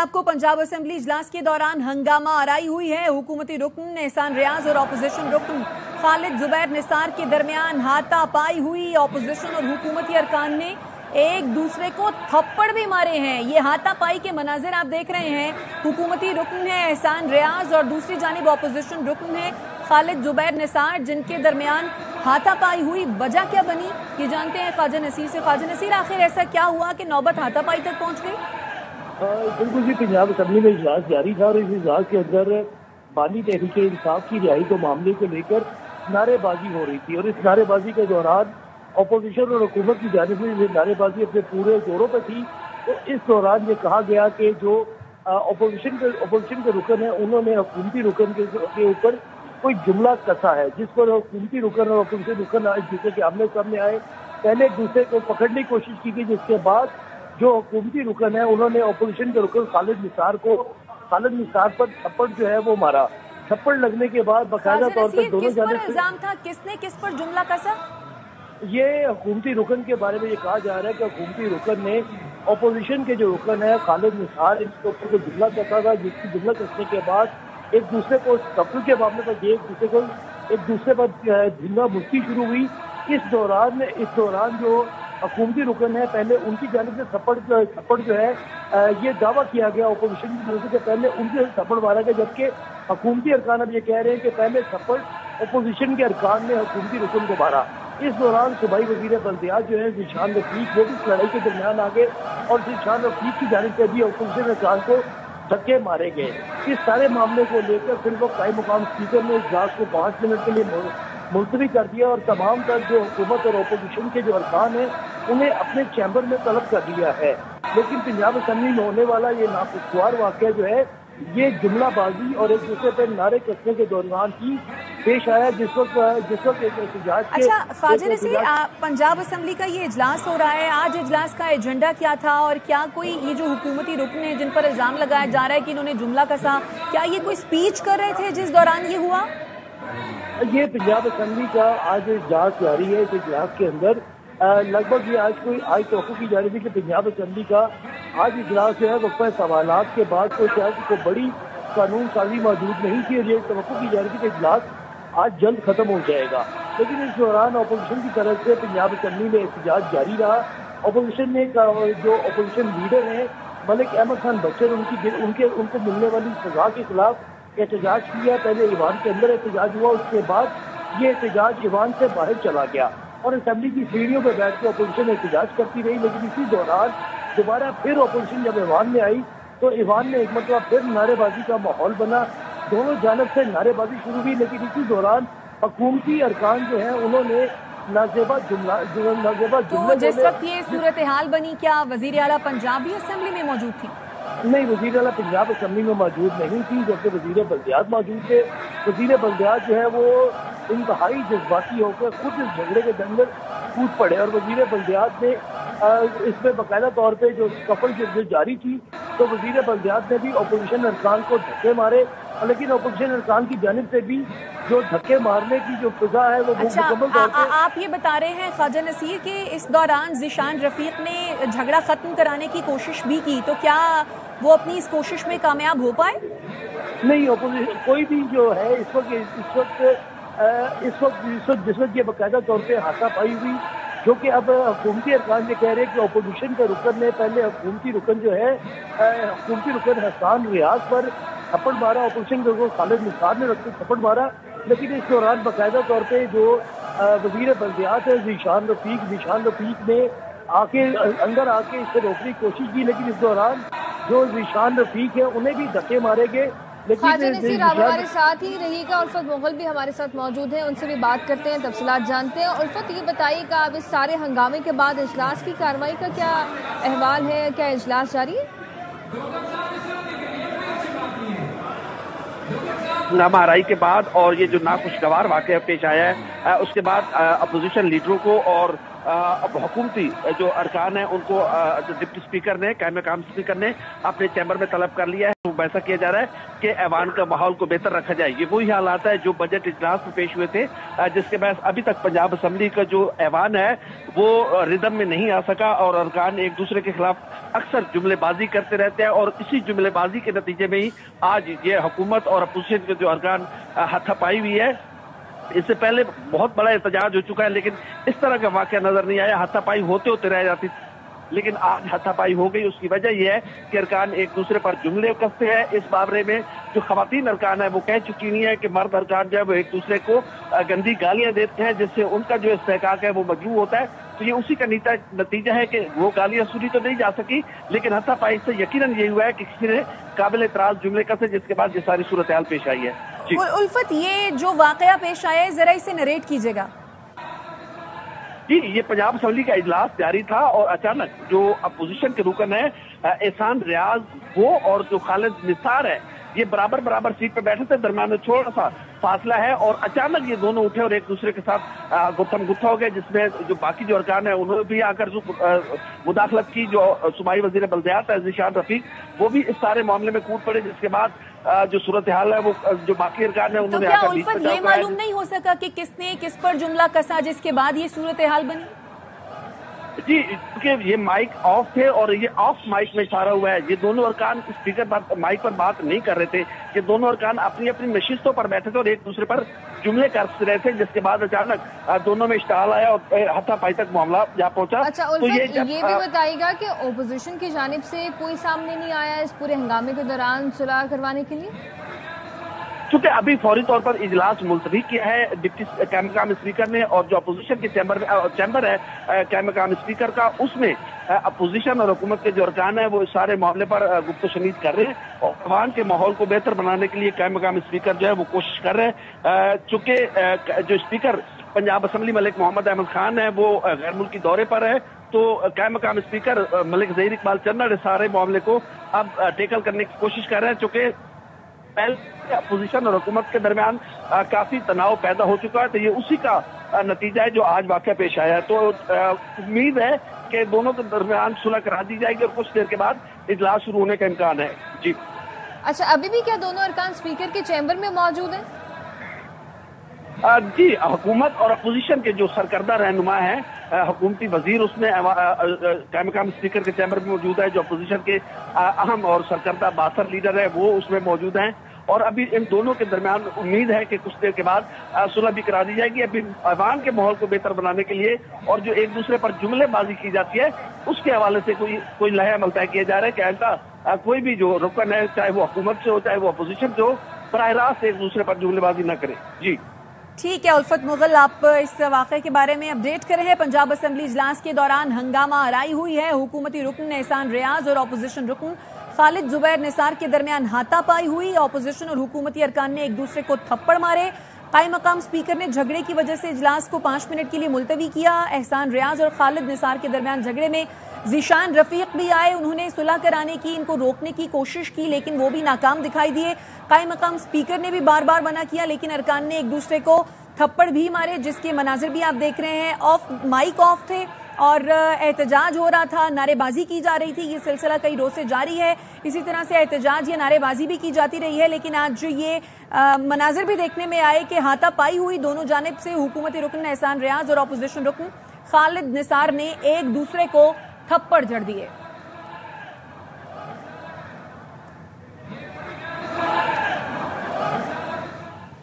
आपको पंजाब असेंबली इजलास के दौरान हंगामा आराई हुई है। हुकूमती रुकन एहसान रियाज और अपोजिशन रुकन खालिद जुबैर निसार के दरमियान हाथापाई हुई। अपोजिशन और हुकूमती अरकान ने एक दूसरे को थप्पड़ भी मारे हैं। ये हाथापाई के मनाजिर आप देख रहे हैं। हुकूमती रुकन है एहसान रियाज और दूसरी जानिब अपोजिशन रुकन है खालिद जुबैर निसार, जिनके दरमियान हाथापाई हुई। वजह क्या बनी ये जानते हैं ख्वाजा नसीर से। ख्वाजा नसीर, आखिर ऐसा क्या हुआ कि नौबत हाथापाई तक पहुंच गई? बिल्कुल जी, पंजाब असेंबली में इजलास जारी था और इस इजलास के अंदर बानी तहरीक इंसाफ की रिहाई के मामले को लेकर नारेबाजी हो रही थी और इस नारेबाजी के दौरान अपोजिशन और हुकूमत की जानिब से नारेबाजी अपने पूरे जोरों पर थी। तो इस दौरान ये कहा गया कि जो अपोजिशन के रुकन है उन्होंने हुकूमती रुकन के ऊपर कोई जुमला कसा है, जिस पर हुकूमती रुकन और अपोजिशन रुकन एक दूसरे के आमने सामने आए। पहले एक दूसरे को पकड़ने की कोशिश की गई, जिसके बाद जो हुकूमती रुकन है उन्होंने अपोजिशन के रुकन खालिद निसार पर थप्पड़ जो है वो मारा। थप्पड़ लगने के बाद बाकायदा तौर पर दोनों जानिब इल्जाम था, किसने किस पर जुमला कसा? ये हुकूमती रुकन के बारे में ये कहा जा रहा है कि हुकूमती रुकन ने अपोजिशन के जो रुकन है खालिद निसार, इसके ऊपर को जुमला कसा था, जिसकी जुमला कसने के बाद एक दूसरे को थप्पड़ के मामले पर एक दूसरे पर झिंगा मुस्ती शुरू हुई। इस दौरान जो हुकूमती रुकन है पहले उनकी जानिब से थप्पड़ जो है ये दावा किया गया अपोजिशन की तरफ से पहले उनके थप्पड़ मारा गया, जबकि हुकूमती अरकान अब ये कह रहे हैं कि पहले थप्पड़ अपोजिशन के अरकान ने हुकूमती रुकन को मारा। इस दौरान सूबाई वजीर बल्दियात जो है ज़ीशान रफीक, वो भी इस लड़ाई के दरमियान आ गए और ज़ीशान रफीक की जानिब से भी अपोजिशन अरकान को धक्के मारे गए। इस सारे मामले को लेकर फिर वो कायम मुकाम स्पीकर ने इजलास को 5 मिनट के लिए मुलतवी कर दिया और तमाम तर जो हुकूमत और अपोजिशन के जो अरकान हैं उन्हें अपने चैम्बर में तलब कर दिया है। लेकिन पंजाब असेंबली में होने वाला ये नाखुशगवार वाक़या जो है ये जुमलाबाजी और एक दूसरे पर नारे कसने के दौरान ही पेश आया, जिस वक्त एक एहतजाज के। अच्छा ख्वाजा नसीर, पंजाब असेंबली का ये इजलास हो रहा है, आज इजलास का एजेंडा क्या था और क्या कोई ये जो हुकूमती रुकन है जिन पर इल्जाम लगाया जा रहा है कि इन्होंने जुमला कसा, क्या ये कोई स्पीच कर रहे थे जिस दौरान ये हुआ? ये पंजाब असेंबली का आज इजलास जारी है। इस इजलास के अंदर लगभग ये आज तोफ़ की जा रही थी कि पंजाब असेंबली का आज इजलास जो है वक्फा सवालात के बाद तो शायद कोई बड़ी कानून साजी मौजूद नहीं थी और ये तवक्को की जा रही थी कि इजलास आज जल्द खत्म हो जाएगा। लेकिन इस दौरान अपोजिशन की तरफ से पंजाब असेंबली में एहतजाज जारी रहा। अपोजिशन ने जो अपोजिशन लीडर हैं मलिक अहमद खान बच्चर, उनको मिलने वाली सजा के खिलाफ एहतजाज किया। पहले ईवान के अंदर एहतजाज हुआ, उसके बाद ये एहतजाज ईवान से बाहर चला गया और असेंबली की सीढ़ियों पर बैठ कर अपोजिशन एहतजाज करती रही। लेकिन इसी दौरान दोबारा फिर अपोजिशन जब ईवान में आई तो ईवान में एक मतलब फिर नारेबाजी का माहौल बना, दोनों जानब से नारेबाजी शुरू हुई। लेकिन इसी दौरान हुकूमती अरकान जो है उन्होंने नाजेबा जुमला तो जिस वक्त ये सूरत हाल बनी, क्या वजीर आला पंजाब भी असेंबली में मौजूद थी? नहीं, वजीर आला पंजाब असेंबली में मौजूद नहीं थी, जबकि वजीर बल्दियात मौजूद थे। वजीर बल्दियात जो है वो इंतहाई जज्बाती होकर खुद इस झगड़े के अंदर कूद पड़े और वजीर बल्दियात ने इसमें बाकायदा तौर पे जो कफल जो जारी थी तो वजीर बल्दियात ने भी अपोजिशन अरकान को धक्के मारे। लेकिन अपोजिशन अरकान की जानिब से भी जो धक्के मारने की जो सजा है वो मुकम्मल तौर पे। आप ये बता रहे हैं ख्वाजा नसीर कि इस दौरान ज़ीशान रफीक ने झगड़ा खत्म कराने की कोशिश भी की, तो क्या वो अपनी इस कोशिश में कामयाब हो पाए? नहीं, अपोजिशन कोई भी जो है इस वक्त जिस वक्त ये बाकायदा तौर पे हाथापाई हुई, जो कि अब हुकूमती अरकान ये कह रहे हैं कि अपोजिशन के रुकन ने पहले हुकूमती रुकन एहसान रियाज पर थप्पड़ मारा, अपोजिशन के रुकन खालिद निसार ने थप्पड़ मारा। लेकिन इस दौरान बाकायदा तौर पे जो वजीर बल्दियात है ज़ीशान रफीक ने अंदर आके इसे रोकने की कोशिश की। लेकिन इस दौरान जो ज़ीशान रफीक है उन्हें भी धक्के मारे गए। ख्वाजा नसीर, आप हमारे साथ ही रहिएगा। उल्फत मुगल भी हमारे साथ मौजूद हैं, उनसे भी बात करते हैं, तफसीलात जानते हैं। उल्फत, ये बताइएगा अब इस सारे हंगामे के बाद इजलास की कार्रवाई का क्या अहवाल है, क्या इजलास जारी है? हंगामा आराई के बाद और ये जो नाखुशगवार वाक़या पेश आया है उसके बाद अपोजिशन लीडरों को और अब हुकूमती जो अरकान है उनको डिप्टी स्पीकर ने कायम मकाम स्पीकर ने अपने चैम्बर में तलब कर लिया है। मुबैसा किया जा रहा है कि ऐवान का माहौल को बेहतर रखा जाए। ये वही हालात है जो बजट इजलास में पेश हुए थे, जिसके बहस अभी तक पंजाब असम्बली का जो ऐवान है वो रिदम में नहीं आ सका और अरकान एक दूसरे के खिलाफ अक्सर जुमलेबाजी करते रहते हैं और इसी जुमलेबाजी के नतीजे में ही आज ये हुकूमत और अपोजिशन के जो अरकान हाथापाई हुई है। इससे पहले बहुत बड़ा एहतजाज हो चुका है, लेकिन इस तरह का वाकया नजर नहीं आया। हाथापाई होते होते रह जाती, लेकिन आज हाथापाई हो गई। उसकी वजह यह है कि अरकान एक दूसरे पर जुमले कसते हैं। इस बारे में जो खवातीन अरकान है वो कह चुकी नहीं है कि मर्द अरकान जो है वो एक दूसरे को गंदी गालियां देते हैं, जिससे उनका जो इस्तेहकाक है वो मजबूर होता है। तो ये उसी का नतीजा है कि वो गालियां सुनी तो नहीं जा सकी, लेकिन हाथापाई से यकीनन ये हुआ है कि किसी ने काबिल एतराज जुमले कसे, जिसके बाद ये सारी सूरत हाल पेश आई है। उल्फत, ये जो वाकया पेश आया है जरा इसे नरेट कीजिएगा। जी, ये पंजाब असम्बली का इजलास जारी था और अचानक जो अपोजिशन के रुकन है एहसान रियाज वो और जो खालिद निसार है ये बराबर सीट पे बैठे थे। दरमियान में थोड़ा सा फासला है और अचानक ये दोनों उठे और एक दूसरे के साथ गुत्थम गुत्था हो गए, जिसमें जो बाकी जो अरकान है उन्होंने भी आकर मुदाखलत की। जो सूबाई वजीर बल्दियात है ज़ीशान रफीक, वो भी इस सारे मामले में कूद पड़े, जिसके बाद जो सूरत हाल है वो जो बाकी अरकान है उन्होंने आकर बीच में ये मालूम नहीं हो सका कि किसने किस पर जुमला कसा जिसके बाद ये सूरत हाल बनी? जी, क्योंकि ये माइक ऑफ थे और ये ऑफ माइक में इशारा हुआ है। ये दोनों अरकान स्पीकर माइक पर बात नहीं कर रहे थे। ये दोनों अरकान अपनी अपनी नशिस्तों पर बैठे थे और एक दूसरे पर जुमले कर रहे थे, जिसके बाद अचानक दोनों में इश्ताल आया और हाथापाई तक मामला जा पहुंचा। अच्छा, तो ये भी बताइएगा कि ओपोजिशन की जानिब से कोई सामने नहीं आया इस पूरे हंगामे के दौरान सुलह करवाने के लिए? चूंकि अभी फौरी तौर पर इजलास मुलतवी किया है डिप्टी कैमकाम स्पीकर ने, और जो अपोजिशन के चैम्बर है कैमकाम स्पीकर का, उसमें अपोजिशन और हुकूमत के जो अरकान है वो इस सारे मामले पर गुफ्तशनीद कर रहे हैं और अवाम के माहौल को बेहतर बनाने के लिए कैमकाम स्पीकर जो है वो कोशिश कर रहे हैं। चूंकि जो स्पीकर पंजाब असम्बली मलिक मोहम्मद अहमद खान है वो गैर मुल्की दौरे पर है, तो कैमकाम स्पीकर मलिक ज़हीर इकबाल चन्नड़ इस सारे मामले को अब टेकल करने की कोशिश कर रहे हैं। चूंकि पहले अपोजिशन और हुकूमत के दरमियान काफी तनाव पैदा हो चुका है, तो ये उसी का नतीजा है जो आज वाकया पेश आया है। तो उम्मीद है कि दोनों के दरमियान सुलह करा दी जाएगी और कुछ देर के बाद इजलास शुरू होने का इम्कान है। जी अच्छा, अभी भी क्या दोनों अरकान स्पीकर के चैम्बर में मौजूद हैं? जी, हुकूमत और अपोजिशन के जो सरकर्दा रहनुमा है हुकूमती वजीर उसमें कैमकाम स्पीकर के चैम्बर में मौजूद है। जो अपोजिशन के अहम और सरकर्दा बासर लीडर है वो उसमें मौजूद हैं और अभी इन दोनों के दरमियान उम्मीद है कि कुछ देर के बाद सुलह भी करा दी जाएगी। अभी अवाम के माहौल को बेहतर बनाने के लिए और जो एक दूसरे पर जुमलेबाजी की जाती है उसके हवाले से कोई लहे अमल तय किया जा रहा है कि ऐसा कोई भी जो रुकन है, चाहे वो हुकूमत से हो चाहे वो अपोजिशन से हो, बराह रास्त एक दूसरे पर जुमलेबाजी न करे। जी ठीक है उल्फत मुगल, आप इस वाक़े के बारे में अपडेट कर रहे हैं। पंजाब असम्बली इजलास के दौरान हंगामा आराई हुई है। हुकूमती रुकन एहसान रियाज और अपोजिशन रुकन खालिद जुबैर निसार के दरमियान हाथापाई हुई। अपोजिशन और हुकूमती अरकान ने एक दूसरे को थप्पड़ मारे। कायम मकाम स्पीकर ने झगड़े की वजह से इजलास को 5 मिनट के लिए मुलतवी किया। एहसान रियाज और खालिद निसार के दरमियान झगड़े में ज़ीशान रफीक भी आए। उन्होंने सुलह कराने की, इनको रोकने की कोशिश की, लेकिन वो भी नाकाम दिखाई दिए। कायम मकाम स्पीकर ने भी बार बार मना किया, लेकिन अरकान ने एक दूसरे को थप्पड़ भी मारे, जिसके मनाजिर भी आप देख रहे हैं। माइक ऑफ थे और एहतजाज हो रहा था, नारेबाजी की जा रही थी। ये सिलसिला कई रोज से जारी है। इसी तरह से एहतजाज या नारेबाजी भी की जाती रही है, लेकिन आज ये मनाजिर भी देखने में आए कि हाथापाई हुई दोनों जानिब से। हुकूमती रुकन एहसान रियाज और अपोजिशन रुकन खालिद निसार ने एक दूसरे को थप्पड़ जड़ दिए।